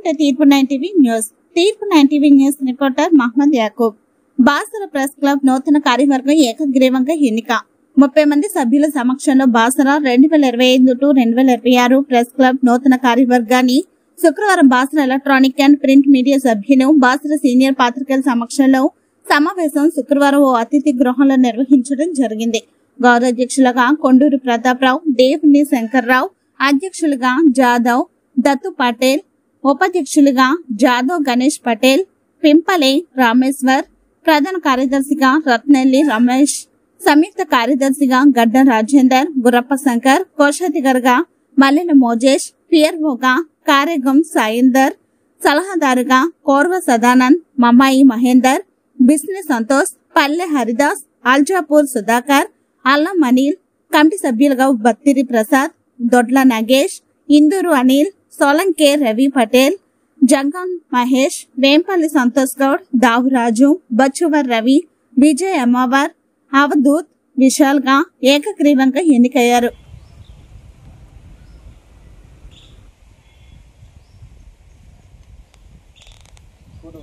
Welcome to తీర్పు 9 TV news. తీర్పు 9 TV news reporter Mohammed Yakub. Basara press club నూతన కార్యవర్గం ఏకగ్రీవంగా ఎన్నిక. 30 మంది సభ్యుల సమక్షంలో బాసర 2025 టు 2026 ప్రెస్ క్లబ్ నూతన కార్యవర్గాన్ని శుక్రవారం Basara electronic and print media సభ్యులు బాసర సీనియర్ పాత్రికేయుల సమక్షంలో సమావేశం శుక్రవారం ఓ అతిథి గృహంలో నిర్వహించడం జరిగింది. గౌరవ అధ్యక్షులుగా కొండూరు ప్రతాపరావు, దేవుని శంకర్రావు, అధ్యక్షులుగా జాదవ్ దత్తు పటేల్, ఉపాధ్యక్షులుగా జాదవ్ గణేష్ పటేల్, పింపలే రామేశ్వర్, ప్రధాన కార్యదర్శిగా రత్నెల్లి రమేష్, సంయుక్త కార్యదర్శిగా గడ్డ రాజేందర్, గురప్ప శంకర్, కోశాధికారిగా మల్లెల మోజేష్, పియర్వోగా కారేగం సాయిందర్, సలహాదారుగా కోర్వ సదానంద్, మమ్మాయి మహేందర్, బిస్నెస్ సంతోష్, పల్లె హరిదాస్, అల్జాపూర్ సుధాకర్, అల్లం అనిల్, కమిటీ సభ్యులుగా బత్తిరి ప్రసాద్, దొడ్ల నాగేష్, ఇందూరు అనిల్, సోలంకే రవి పటేల్, జంగం మహేష్, వేంపల్లి సంతోష్ గౌడ్, దావురాజు, బచ్చువర్ రవి, విజయ్ అమ్మవార్, అవధూత్ విశాల్ గా ఏకగ్రీవంగా ఎన్నికయ్యారు. ఫోటో